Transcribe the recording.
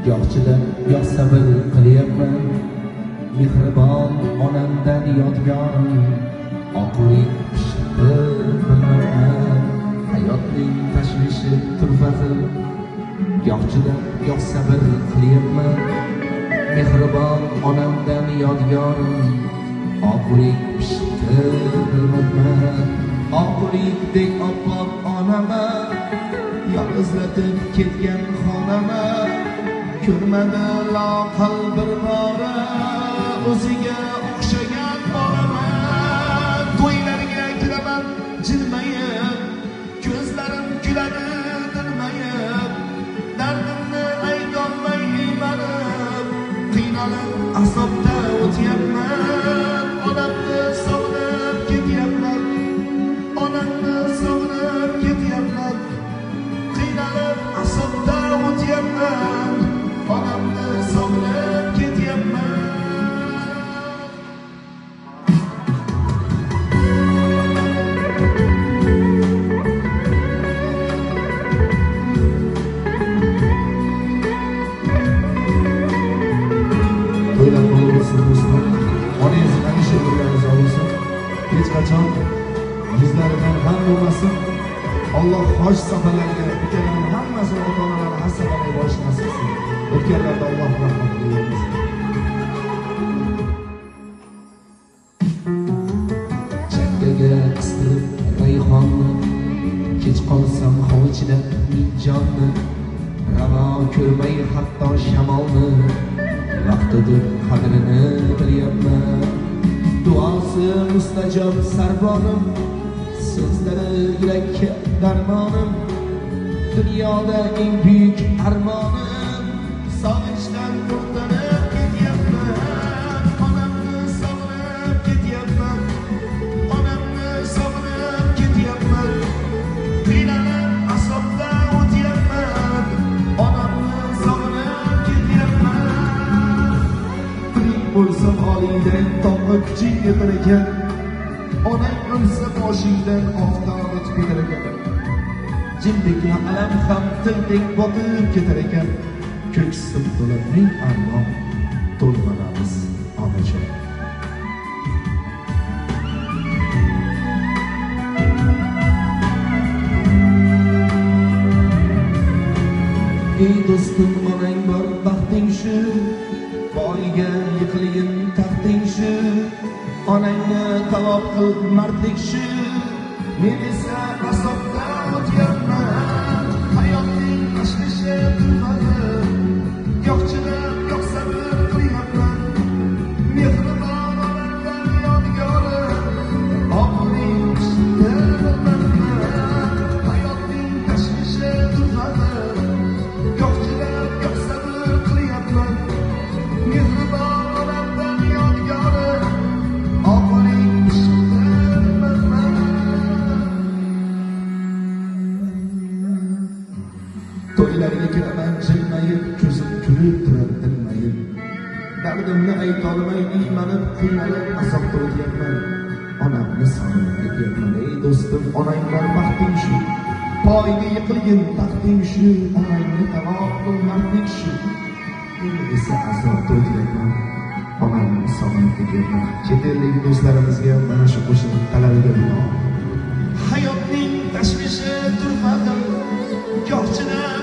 Yo'qchidan yo'q sabr qilyapman, mehribon onamdan yodgorim, oqlik bilmayman, hayotning tashvishi turfati. Yo'qchidan yo'q sabr qilyapman, mehribon onamdan yodgorim, oqlik bilmayman, oqlikdek oppoq onama yolg'izlatib ketgan xonama. Ko'rmadi loqal bir bora o'ziga o'xshagan boraman. To'ylarga kiraman jilmayib, ko'zlarim kuladi dilmayib, dardimni aytolmay iymanib, qiynalib azobda o'tyapman. Onamni sog'inib ketyapman, onamni sog'inib ketyapman, qiynalib azobda o'tyapman. Onamni sog'inib ketyapman. To'ylar bo'lsin do'stlar, onangiz hamisha o'rganiz olsin, hech qachon yuzlaridan g'am bo'lmasin. Alloh hoj safarlariga o'tganlarning hammasini ota-onalari hassabalay borish nasib etsin. O'tganlarda Alloh rahmatiga yo'llasin. Chakkaga qistirib rayhonni, kech qolsam hovuchida jonni, ravo ko'rmay hatto shamolni, vaqtidir qadrini bilyapman. Duosi mustajob sarbonim, so'zlari yurakka darmonim, dunyoda eng buyuk armonim. Sog'inchdan to'xtanib ketyapman, onamni sog'inib ketyapman, onamni sog'inib ketyapman, qiynalib azobda o'tyapman, onamni sog'inib ketyapman. Puling bo'lsa holingdan tog'a kuching yetar ekan, onang o'lsa boshingdan oftob o'tib ketar ekan, jindekni alam ham tildek botib ketar ekan. Ko'ksim to'la ming armon, to'lmanamiz onajon. Ey do'stim, onang bor baxting shu, boyga yiqilgin taxting shu, onangni taloq qil mardlik shu. Men esa azobda o'tyapman, hayotning tashvishi turmadi. Yo'qchidan yo'q sabr qilyapman, mehribon onamdan yodgorim, oqlik bilmayman, hayotning tashvishi turmadi. Yo'qchidan yo'q sabr qilyapman, mehribon onamdan yodgorim, oqlik bilmayman. To'ylarga kiraman jilmayib, ko'zim kulib turar tinmayib, dardimni aytolmay iymanib, qiynalib azobda o'tyapman. Onamni sog'inib ketyapman. Ey do'stim, onang bor baxting shu, poyga yiqilgin taxting shu, onangni taloq qil mardlik shu. Men esa azobda o'tyapman, onamni sog'inib ketyapman. Chet ellik do'stlarimizga mana shu qo'shiq talabiga binoan hayotning tashvishi turmadi. Yo'qchidan